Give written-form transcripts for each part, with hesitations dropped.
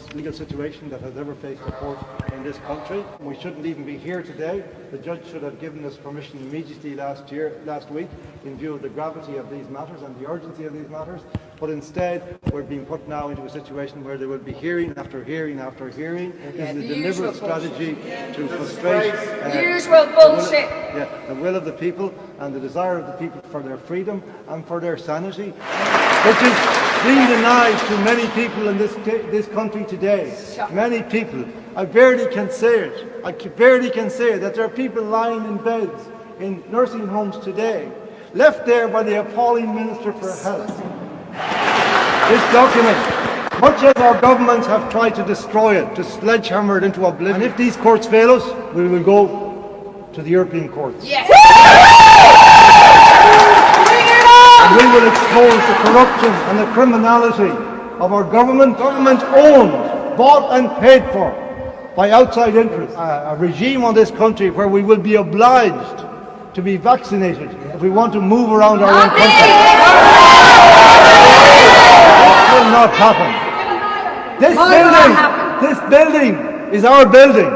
worst legal situation that has ever faced a court in this country. We shouldn't even be here today. The judge should have given us permission immediately last week in view of the gravity of these matters and the urgency of these matters. But instead, we're being put now into a situation where there will be hearing after hearing after hearing. This is a deliberate strategy to frustrate the will of the people and the desire of the people for their freedom and for their sanity, which is being denied to many people in this country today. Many people. I barely can say it. I barely can say it, that there are people lying in beds in nursing homes today, left there by the appalling Minister for Health. This document, much as our governments have tried to destroy it, to sledgehammer it into oblivion, and if these courts fail us, we will go to the European courts. Yes. And we will expose the corruption and the criminality of our government owned, bought and paid for by outside interests. A regime on this country where we will be obliged to be vaccinated if we want to move around our own country. This will not happen. This building is our building.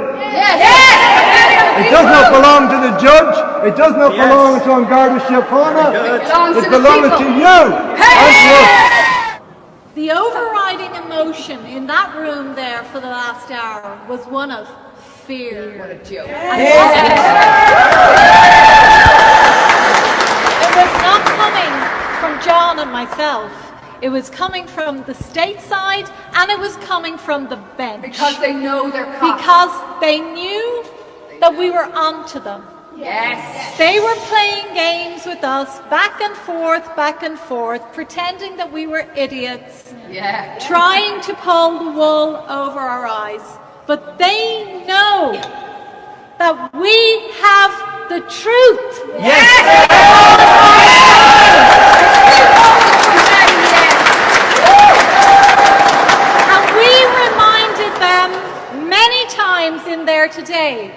It does not belong to the judge. It does not belong to Garda Síochána. It belongs to you and to us. The overriding emotion in that room there for the last hour was one of fear. What a joke. It was not coming from John and myself. It was coming from the state side and it was coming from the bench. Because they know their cost. Because they knew that we were onto them. Yes. They were playing games with us, back and forth, pretending that we were idiots, trying to pull the wool over our eyes. But they know that we have the truth. Yes. And we reminded them many times in there today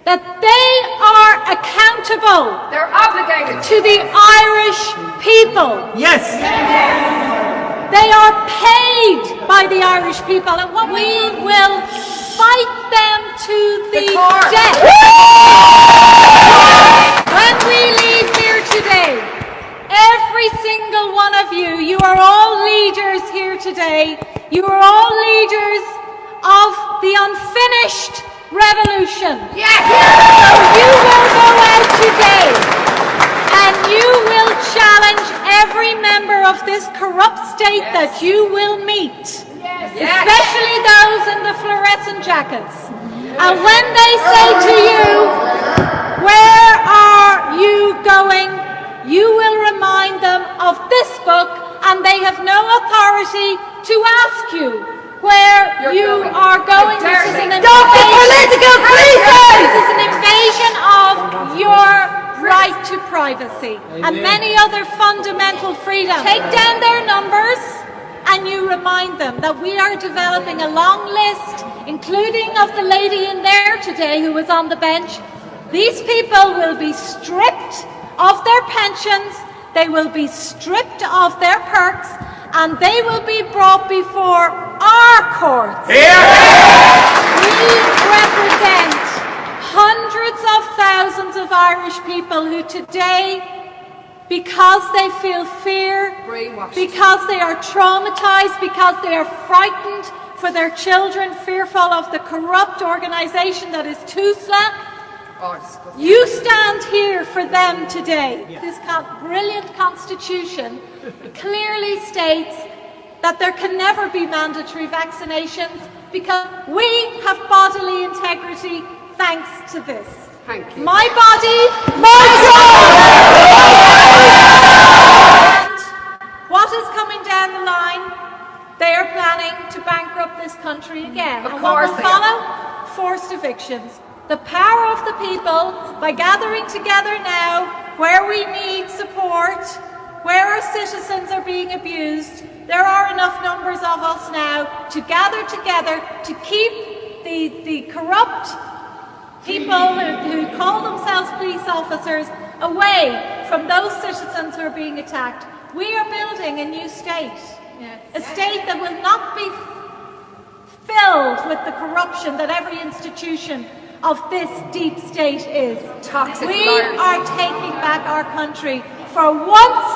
that they are accountable. They're obligated to the Irish people. Yes. They are paid by the Irish people, and what we will fight them to the death. When we leave here today, every single one of you, you are all leaders here today. You are all leaders of the unfinished revolution. Yes. So you will go out today and you will challenge every member of this corrupt state that you will meet, especially those in the fluorescent jackets. And when they say to you, "Where are you going?" you will remind them of this book, and they have no authority to ask you where you are going. This is an invasion of your right to privacy and many other fundamental freedoms. Take down their numbers and you remind them that we are developing a long list, including of the lady in there today who was on the bench. These people will be stripped of their pensions, they will be stripped of their perks, and they will be brought before our courts. We represent hundreds of thousands of Irish people who today, because they feel fear, because they are traumatized, because they are frightened for their children, fearful of the corrupt organisation that is TUSLA, you stand here for them today. This brilliant constitution clearly states that there can never be mandatory vaccinations because we have bodily integrity thanks to this. Thank you. My body, my choice! And what is coming down the line? They are planning to bankrupt this country again. And what will follow? Forced evictions. The power of the people, by gathering together now where we need support, where our citizens are being abused, there are enough numbers of us now to gather together to keep the corrupt people who call themselves police officers away from those citizens who are being attacked. We are building a new state, a state that will not be filled with the corruption that every institution of this deep state is. Toxic We liars. are taking back our country for once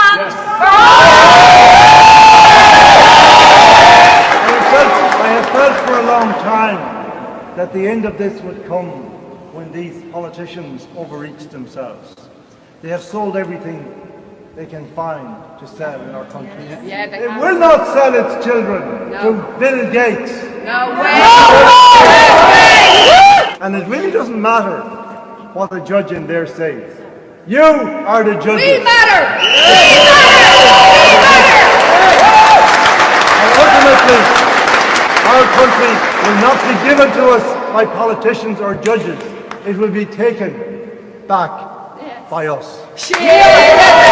and for all. I have felt for a long time that the end of this would come when these politicians overreach themselves. They have sold everything they can find to sell in our country. Yeah, they It have. will not sell its children No. to Bill Gates. No way. And it really doesn't matter what a judge in there says. You are the judges. We matter. And ultimately, our country will not be given to us by politicians or judges. It will be taken back by us. Yeah.